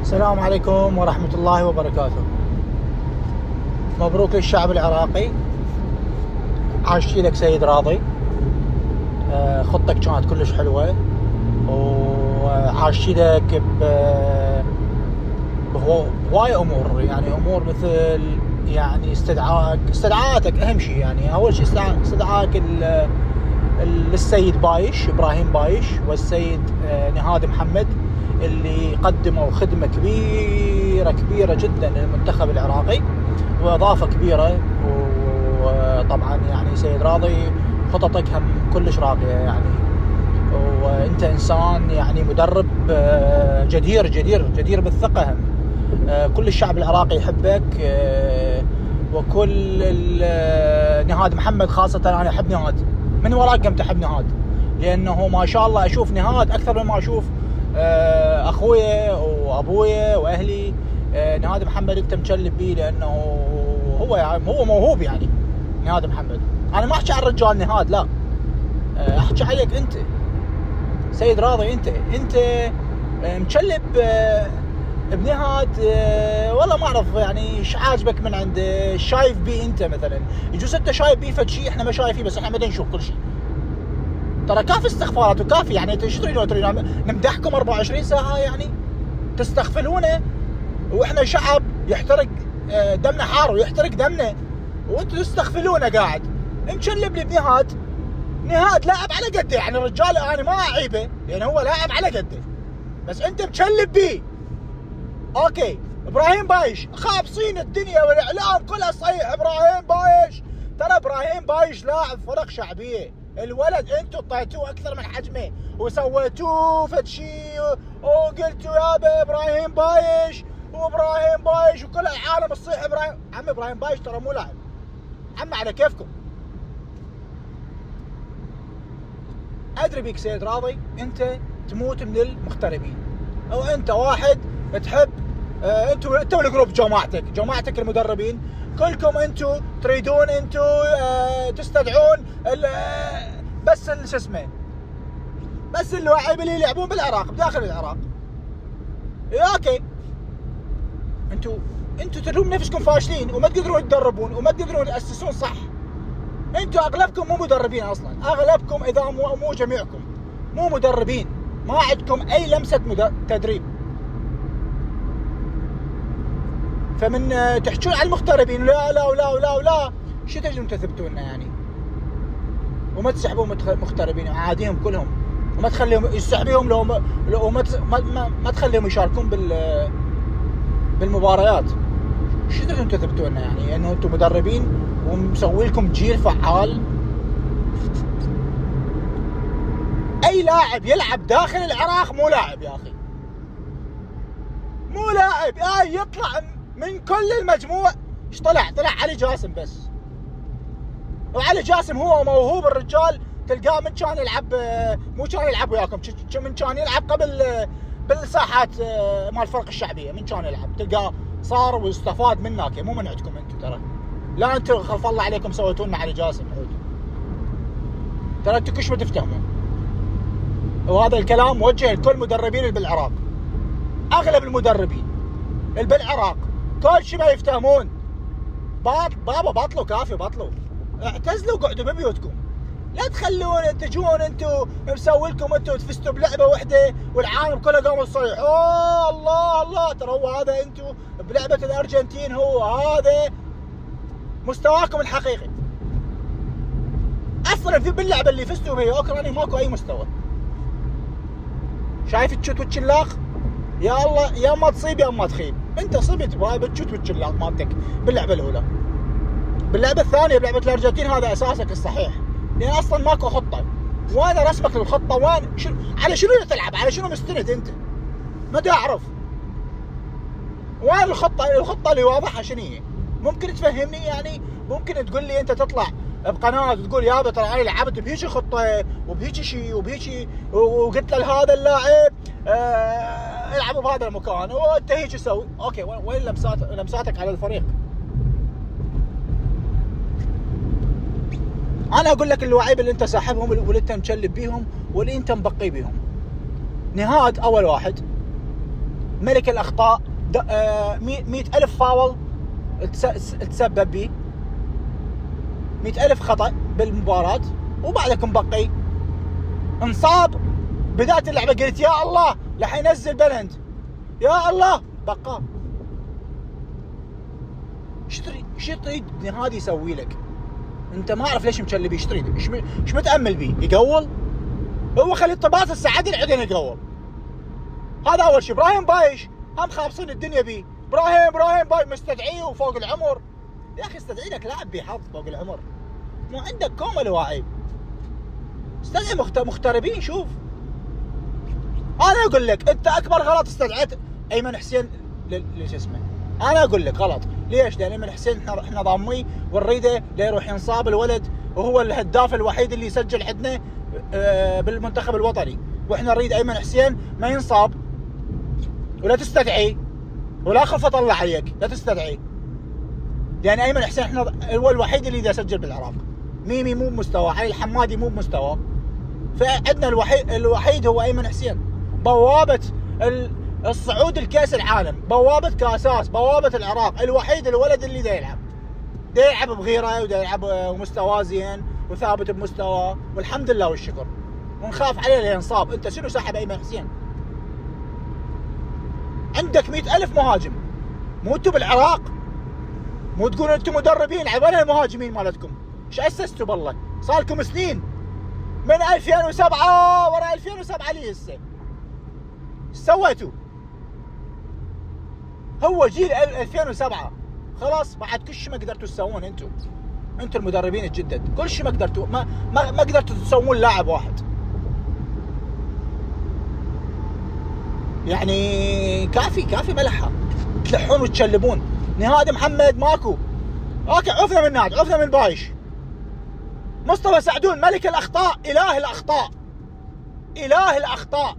السلام عليكم ورحمة الله وبركاته. مبروك للشعب العراقي، عاشتي لك سيد راضي. خطتك كانت كلش حلوة، وعاشتي لك بهواي امور، يعني امور مثل يعني استدعاءاتك اهم شيء. يعني اول شيء استدعاك السيد بايش ابراهيم بايش والسيد نهاد محمد، اللي قدموا خدمة كبيرة جدا للمنتخب العراقي واضافة كبيرة. وطبعا يعني سيد راضي خططك هم كلش راقية، يعني وانت انسان يعني مدرب جدير بالثقة. هم كل الشعب العراقي يحبك، وكل نهاد محمد خاصة. انا احب نهاد من وراك، قمت احب نهاد لانه ما شاء الله اشوف نهاد اكثر مما اشوف اخويا وابويا واهلي. نهاد محمد انت مشلب بيه لانه هو موهوب. يعني نهاد محمد، انا ما احكي عن رجال نهاد، لا احكي عليك انت سيد راضي. انت مشلب بنهاد. والله ما اعرف يعني ايش عاجبك من عنده، شايف بيه انت مثلا. يجوز انت شايف بيه فد شيء احنا ما شايفيه، بس احنا بدنا نشوف كل شيء. ترى كافي استغفارات وكافي، يعني انتوا شو تريدون نمدحكم 24 ساعه؟ يعني تستغفلونا واحنا شعب يحترق دمنا حار ويحترق دمنا، وانتوا تستغفلونا قاعد مشلب لي بنهاد. نهاد لاعب على قده، يعني الرجال انا ما اعيبه لان هو لاعب على قده، بس انت مشلب بيه. اوكي ابراهيم بايش خابصين الدنيا والاعلام كلها صحيح. ابراهيم بايش، ترى ابراهيم بايش لاعب فرق شعبيه. الولد انتوا طيتوه اكثر من حجمه وسويتوه فد شيء وقلتوا يابا ابراهيم بايش وابراهيم بايش وكل العالم تصيح ابراهيم. عم ابراهيم بايش ترى مو لاعب، عم على كيفكم. ادري بيك سيد راضي، انت تموت من المغتربين، او انت واحد تحب انتوا الجروب جماعتك المدربين كلكم انتوا تريدون انتوا تستدعون بس شو اسمه، بس اللاعبين اللي يلعبون بالعراق بداخل العراق. اوكي انتوا تلوم نفسكم فاشلين وما تقدرون تدربون وما تقدرون تاسسون صح. انتوا اغلبكم مو مدربين اصلا، اغلبكم اذا مو جميعكم مو مدربين، ما عندكم اي لمسه تدريب. فمن تحجون على المغتربين لا لا ولا ولا ولا شو تجون تثبتوا لنا يعني؟ وما تسحبون مغتربين عاديهم كلهم، وما تخليهم يسحبيهم لو ما تخليهم يشاركون بالمباريات. شو تجون تثبتوا لنا يعني؟ انه انتم مدربين ومسوي لكم جيل فعال. اي لاعب يلعب داخل العراق مو لاعب يا اخي، مو لاعب. يطلع من كل المجموع. ايش طلع علي جاسم بس، وعلي جاسم هو موهوب الرجال. تلقاه من كان يلعب، مو كان يلعب وياكم، من كان يلعب قبل بالساحات مال الفرق الشعبيه. من كان يلعب تلقاه صار واستفاد منك، مو من عندكم انتم. ترى لا انتم خلف الله عليكم سويتوا لنا علي جاسم عود. ترى انتم كش ما تفتهمون، وهذا الكلام موجه لكل مدربين اللي بالعراق. اغلب المدربين اللي بالعراق كل شيء ما يفتهمون. بابا بطلوا، كافي بطلوا، اعتزلوا قعدوا ببيوتكم. لا تخلون تجون انتوا مسوي لكم انتوا تفزتوا بلعبه واحده والعالم كله قاموا يصيح اوه الله الله. ترى هو هذا انتوا بلعبه الارجنتين، هو هذا مستواكم الحقيقي. اصلا في باللعبه اللي فزتوا بها اوكرانيا ماكو اي مستوى. شايف التشوت والشلاق؟ يا الله يا اما تصيب يا اما تخيب. انت صبت بالتشوت والشلاق مالتك باللعبه الاولى. باللعبه الثانيه بلعبه الارجنتين هذا اساسك الصحيح، لان اصلا ماكو خطه. وين رسمك للخطه؟ وين على شنو تلعب؟ على شنو مستند انت؟ ما اعرف وين الخطه اللي واضحه شنو هي. ممكن تفهمني يعني؟ ممكن تقول لي انت تطلع بقناه وتقول يابا ترى انا لعبت بهيجي خطه وبهيجي شيء وبهيجي وقلت لهذا اللاعب العبوا بهذا المكان وانت هيك تسوي. اوكي وين لمساتك على الفريق؟ انا اقول لك اللعيبه اللي انت ساحبهم واللي انت مشلب بيهم واللي انت مبقي بيهم. نهاد اول واحد، ملك الاخطاء، 100,000 فاول تسبب به، 100,000 خطأ بالمباراة، وبعدك مبقي انصاب بداية اللعبة قلت يا الله لح ينزل بلند، يا الله بقى. ايش تريد هذا يسوي لك؟ انت ما اعرف ليش مشلبي، ايش تريد؟ ايش متامل بيه؟ يقول هو خلي الطباط السعادة العدن يقول. هذا اول شيء. ابراهيم بايش هم خابصين الدنيا بيه، ابراهيم بايش مستدعيه وفوق العمر. يا اخي استدعي لك لاعب بحظ فوق العمر، مو عندك كوم الواعي، استدعي مغتربين. شوف انا اقول لك انت اكبر غلط استدعيت ايمن حسين ليش اسمه. انا اقول لك غلط. ليش؟ لان ايمن حسين احنا ضاميه ونريده ليروح ينصاب الولد، وهو الهداف الوحيد اللي يسجل عندنا بالمنتخب الوطني، واحنا نريد ايمن حسين ما ينصاب. ولا تستدعي ولا خف اطلع عليك، لا تستدعي، لان ايمن حسين احنا هو الوحيد اللي يسجل بالعراق. ميمي مو بمستوى، علي الحمادي مو بمستوى، فعندنا الوحيد هو ايمن حسين. بوابه الصعود الكاس العالم، بوابه كاساس، بوابه العراق، الوحيد الولد اللي دا يلعب بغيره، ودا يلعب ومستواه زين وثابت بمستواه، والحمد لله والشكر، ونخاف عليه لينصاب. انت شنو ساحب ايمن حسين؟ عندك 100,000 مهاجم، مو انتم بالعراق؟ مو تقولوا انتم مدربين؟ وين المهاجمين مالتكم؟ ايش اسستوا بالله؟ صار لكم سنين من 2007 ورا 2007 لي هسه. ايش سويتوا؟ هو جيل 2007 خلاص، بعد كل شيء ما قدرتوا تسوون انتم المدربين الجدد، كل شيء ما قدرتوا، ما قدرتوا تسوون لاعب واحد. يعني كافي ملحه، تلحون وتشلبون. نهاد محمد ماكو، اوكي عفنا من نهاد، عفنا من بايش. مصطفى سعدون ملك الاخطاء، اله الاخطاء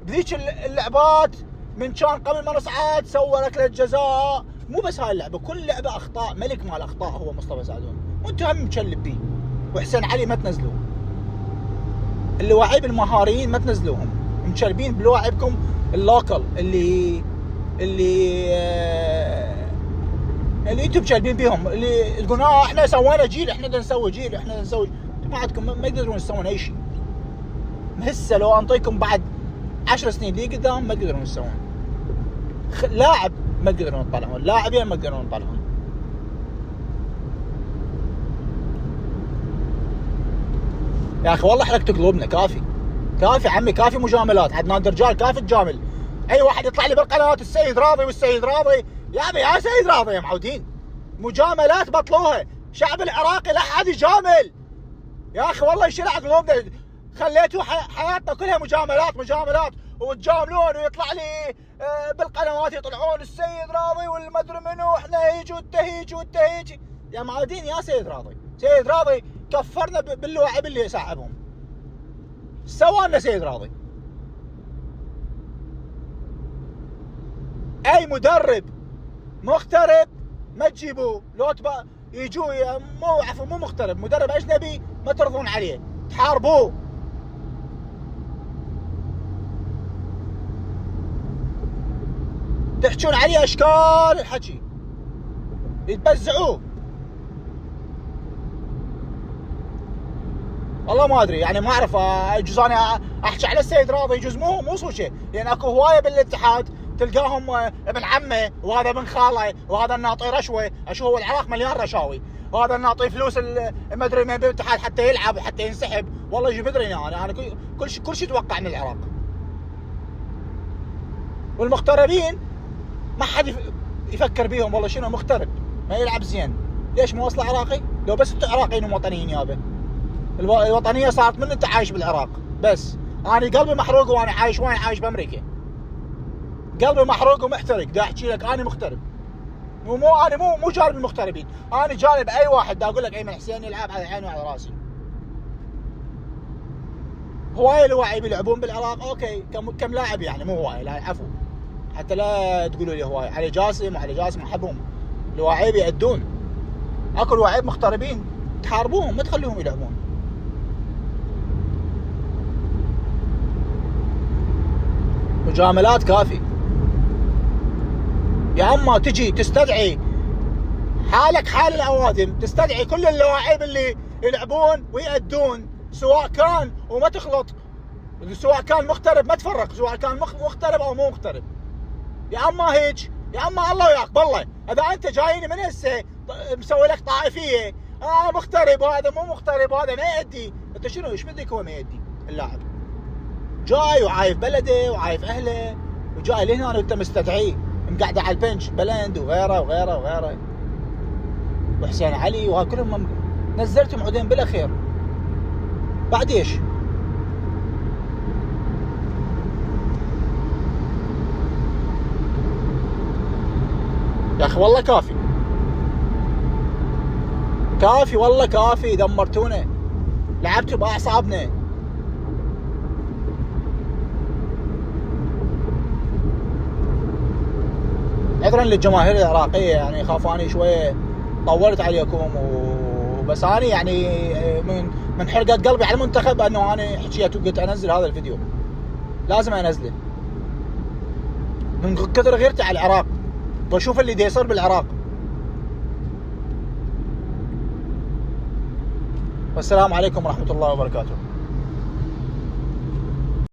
بذيك اللعبات من كان قبل ما نصعد سوى ركله جزاء. مو بس هاي اللعبه، كل لعبه اخطاء، ملك مال الاخطاء هو مصطفى سعدون، وانتم هم مشلب بيه. وحسين علي ما تنزلوه، اللواعيب المهاريين ما تنزلوهم، مشلبين بلواعيبكم اللوكل اللي انتم مشلبين بيهم، اللي تقولون احنا سوينا جيل، احنا بدنا نسوي جيل، احنا بدنا نسوي. ما عندكم، ما يقدرون يسوون اي شيء. هسه لو انطيكم بعد 10 سنين لي قدام ما تقدرون تسوون. لاعب ما تقدرون تطلعون، لاعبين ما تقدرون تطلعون. يا اخي والله حرقتوا قلوبنا. كافي عمي، كافي مجاملات. عدنان درجال كافي تجامل. اي واحد يطلع لي بالقناه السيد راضي والسيد راضي، يا سيد راضي يا معودين، مجاملات بطلوها. شعب العراقي لا احد يجامل يا اخي، والله يشيل قلوبنا. خليتوا حياتنا كلها مجاملات، وتجاملون، ويطلع لي بالقنوات يطلعون السيد راضي والمدري منو، احنا هيج والتهيج. يا معودين يا سيد راضي كفرنا باللواعب اللي يساعبهم. سوانا سيد راضي. اي مدرب مغترب ما تجيبوه، لو يجوا مو مغترب، مدرب اجنبي ما ترضون عليه، تحاربوه. تحجون عليه اشكال الحكي، يتبزعوه. والله ما ادري، يعني ما اعرف. يجوز انا احكي على السيد راضي، يجوز مو صو شيء، لان اكو هوايه بالاتحاد تلقاهم ابن عمه، وهذا ابن خاله، وهذا الناطي رشوه. هو العراق مليان رشاوي، وهذا الناطي فلوس ما ادري من بالاتحاد حتى يلعب وحتى ينسحب. والله يجي بدري انا كل شيء اتوقع من العراق. والمغتربين ما حد يفكر بيهم. والله شنو مغترب ما يلعب زين، ليش مو اصله عراقي؟ لو بس انتم عراقيين ووطنيين يابا. الوطنيه صارت من انت عايش بالعراق بس. انا قلبي محروق وانا عايش وين؟ عايش بامريكا. قلبي محروق ومحترق. دا احكي لك انا مغترب، انا مو جانب المغتربين، انا جانب اي واحد. دا اقول لك ايمن حسين يلعب على عيني وعلى راسي. هوايه اللاعبين يلعبون بالعراق، اوكي كم لاعب يعني، مو هوايه، لا عفوا، حتى لا تقولوا لي هوايه. علي جاسم احبهم، اللاعبين يأدون. اكو لاعبين مغتربين تحاربوهم، ما تخليهم يلعبون. مجاملات كافي. يا اما تجي تستدعي حالك حال الاوادم، تستدعي كل اللاعبين اللي يلعبون ويأدون، سواء كان وما تخلط، سواء كان مغترب ما تفرق، سواء كان مغترب او مو مغترب. يا اما هيك يا اما الله وياك بالله. اذا انت جايني من هسه مسوي لك طائفيه، مغترب وهذا مو مغترب وهذا ما يأدي، انت شنو ايش بدك؟ هو ما يأدي اللاعب جاي وعايف بلده وعايف اهله وجاي لهنا وانت مستدعيه، مقعده على البنش بلند وغيره وغيره وغيره وحسين علي وكلهم نزلتهم عدين بلا خير. بعد ايش؟ يا اخي والله كافي كافي والله كافي، دمرتونا، لعبتوا باعصابنا. عذرا للجماهير العراقيه، يعني خافاني شويه طولت عليكم بس انا يعني من حرقه قلبي على المنتخب انه انا حكيت وقلت انزل هذا الفيديو، لازم انزله من كثر غيرتي على العراق واشوف اللي يصير بالعراق. والسلام عليكم ورحمه الله وبركاته.